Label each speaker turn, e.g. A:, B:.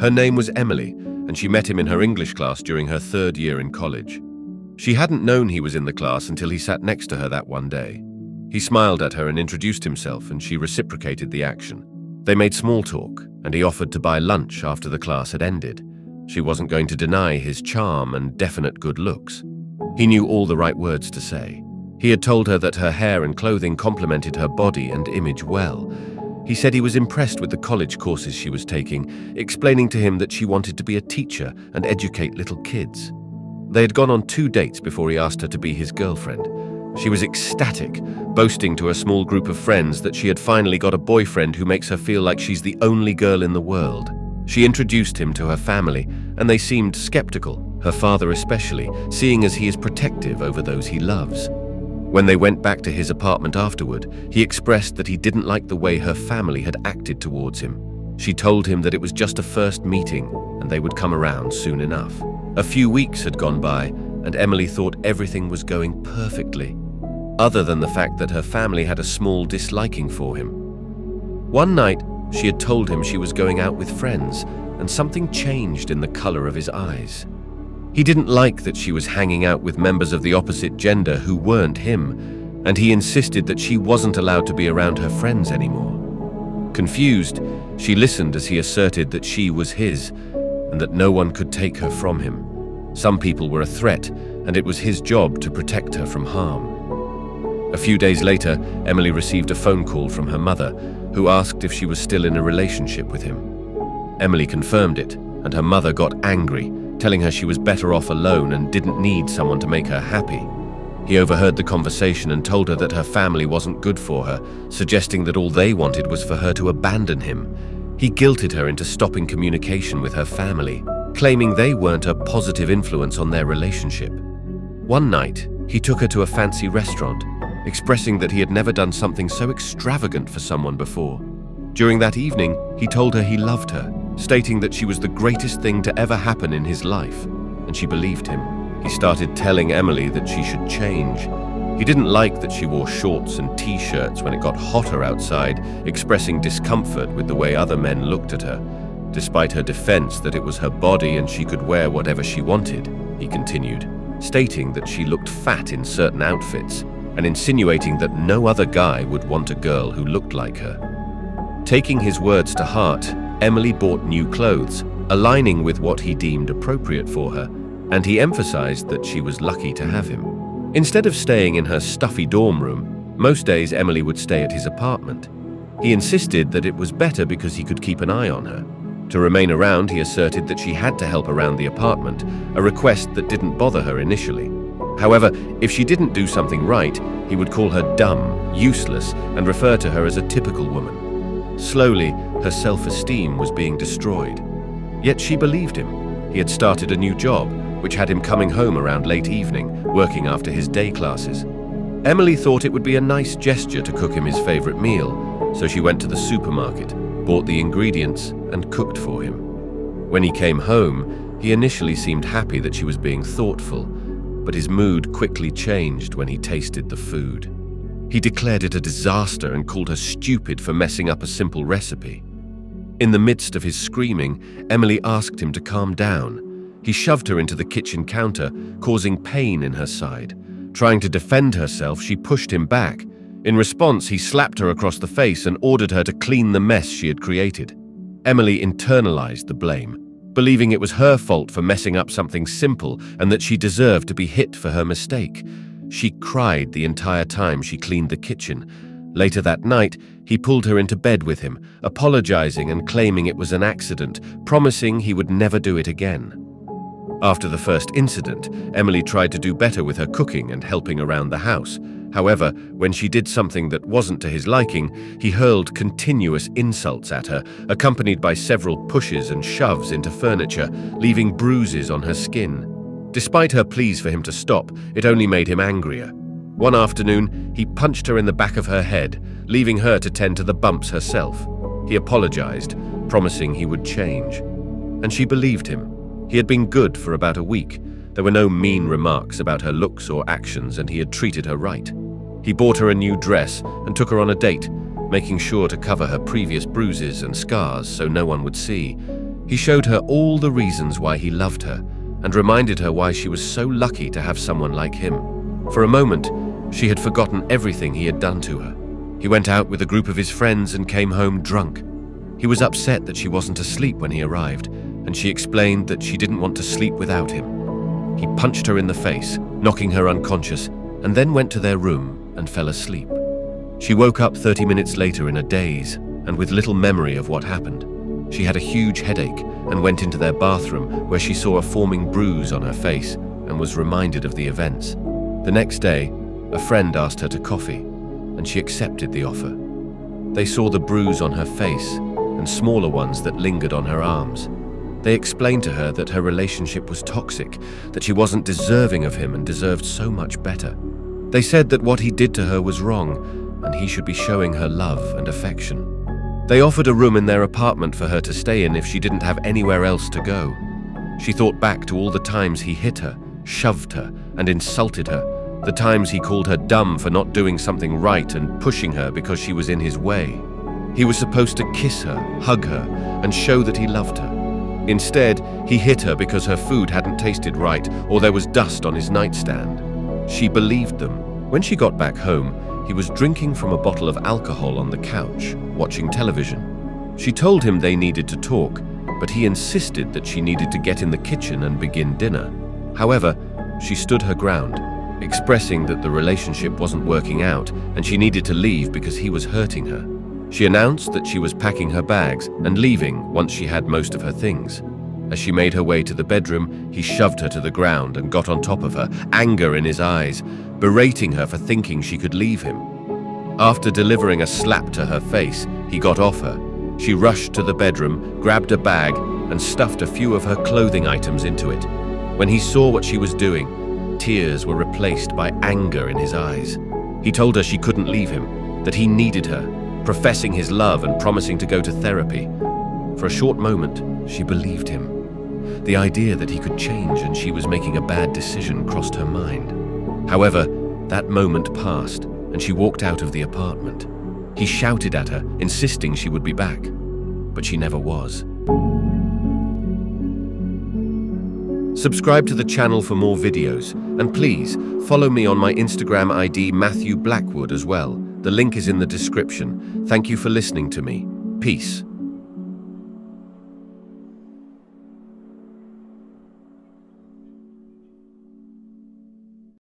A: Her name was Emily, and she met him in her English class during her 3rd year in college. She hadn't known he was in the class until he sat next to her that one day. He smiled at her and introduced himself, and she reciprocated the action. They made small talk, and he offered to buy lunch after the class had ended. She wasn't going to deny his charm and definite good looks. He knew all the right words to say. He had told her that her hair and clothing complemented her body and image well. He said he was impressed with the college courses she was taking, explaining to him that she wanted to be a teacher and educate little kids. They had gone on 2 dates before he asked her to be his girlfriend. She was ecstatic, boasting to a small group of friends that she had finally got a boyfriend who makes her feel like she's the only girl in the world. She introduced him to her family, and they seemed skeptical, her father especially, seeing as he is protective over those he loves. When they went back to his apartment afterward, he expressed that he didn't like the way her family had acted towards him. She told him that it was just a first meeting, and they would come around soon enough. A few weeks had gone by, and Emily thought everything was going perfectly, other than the fact that her family had a small disliking for him. One night, she had told him she was going out with friends, and something changed in the color of his eyes. He didn't like that she was hanging out with members of the opposite gender who weren't him, and he insisted that she wasn't allowed to be around her friends anymore. Confused, she listened as he asserted that she was his, and that no one could take her from him. Some people were a threat, and it was his job to protect her from harm. A few days later, Emily received a phone call from her mother, who asked if she was still in a relationship with him. Emily confirmed it, and her mother got angry, telling her she was better off alone and didn't need someone to make her happy. He overheard the conversation and told her that her family wasn't good for her, suggesting that all they wanted was for her to abandon him. He guilted her into stopping communication with her family, claiming they weren't a positive influence on their relationship. One night, he took her to a fancy restaurant, expressing that he had never done something so extravagant for someone before. During that evening, he told her he loved her, stating that she was the greatest thing to ever happen in his life, and she believed him. He started telling Emily that she should change. He didn't like that she wore shorts and t-shirts when it got hotter outside, expressing discomfort with the way other men looked at her. Despite her defense that it was her body and she could wear whatever she wanted, he continued, stating that she looked fat in certain outfits and insinuating that no other guy would want a girl who looked like her. Taking his words to heart, Emily bought new clothes, aligning with what he deemed appropriate for her, and he emphasized that she was lucky to have him. Instead of staying in her stuffy dorm room, most days Emily would stay at his apartment. He insisted that it was better because he could keep an eye on her. To remain around, he asserted that she had to help around the apartment, a request that didn't bother her initially. However, if she didn't do something right, he would call her dumb, useless, and refer to her as a typical woman. Slowly, her self-esteem was being destroyed. Yet she believed him. He had started a new job, which had him coming home around late evening, working after his day classes. Emily thought it would be a nice gesture to cook him his favorite meal, so she went to the supermarket, bought the ingredients, and cooked for him. When he came home, he initially seemed happy that she was being thoughtful, but his mood quickly changed when he tasted the food. He declared it a disaster and called her stupid for messing up a simple recipe. In the midst of his screaming, Emily asked him to calm down. He shoved her into the kitchen counter, causing pain in her side. Trying to defend herself, she pushed him back. In response, he slapped her across the face and ordered her to clean the mess she had created. Emily internalized the blame, believing it was her fault for messing up something simple and that she deserved to be hit for her mistake. She cried the entire time she cleaned the kitchen. Later that night, he pulled her into bed with him, apologizing and claiming it was an accident, promising he would never do it again. After the first incident, Emily tried to do better with her cooking and helping around the house. However, when she did something that wasn't to his liking, he hurled continuous insults at her, accompanied by several pushes and shoves into furniture, leaving bruises on her skin. Despite her pleas for him to stop, it only made him angrier. One afternoon, he punched her in the back of her head, leaving her to tend to the bumps herself. He apologized, promising he would change. And she believed him. He had been good for about a week. There were no mean remarks about her looks or actions, and he had treated her right. He bought her a new dress and took her on a date, making sure to cover her previous bruises and scars so no one would see. He showed her all the reasons why he loved her and reminded her why she was so lucky to have someone like him. For a moment, she had forgotten everything he had done to her. He went out with a group of his friends and came home drunk. He was upset that she wasn't asleep when he arrived, and she explained that she didn't want to sleep without him. He punched her in the face, knocking her unconscious, and then went to their room and fell asleep. She woke up 30 minutes later in a daze and with little memory of what happened. She had a huge headache and went into their bathroom, where she saw a forming bruise on her face and was reminded of the events. The next day, a friend asked her to coffee, and she accepted the offer. They saw the bruise on her face and smaller ones that lingered on her arms. They explained to her that her relationship was toxic, that she wasn't deserving of him and deserved so much better. They said that what he did to her was wrong, and he should be showing her love and affection. They offered a room in their apartment for her to stay in if she didn't have anywhere else to go. She thought back to all the times he hit her, shoved her, and insulted her, the times he called her dumb for not doing something right and pushing her because she was in his way. He was supposed to kiss her, hug her, and show that he loved her. Instead, he hit her because her food hadn't tasted right or there was dust on his nightstand. She believed them. When she got back home, he was drinking from a bottle of alcohol on the couch, watching television. She told him they needed to talk, but he insisted that she needed to get in the kitchen and begin dinner. However, she stood her ground, expressing that the relationship wasn't working out and she needed to leave because he was hurting her. She announced that she was packing her bags and leaving once she had most of her things. As she made her way to the bedroom, he shoved her to the ground and got on top of her, anger in his eyes, berating her for thinking she could leave him. After delivering a slap to her face, he got off her. She rushed to the bedroom, grabbed a bag, and stuffed a few of her clothing items into it. When he saw what she was doing, tears were replaced by anger in his eyes. He told her she couldn't leave him, that he needed her, professing his love and promising to go to therapy. For a short moment, she believed him. The idea that he could change and she was making a bad decision crossed her mind. However, that moment passed, and she walked out of the apartment. He shouted at her, insisting she would be back, but she never was. Subscribe to the channel for more videos, and please follow me on my Instagram ID Matthew Blackwood as well. The link is in the description. Thank you for listening to me. Peace.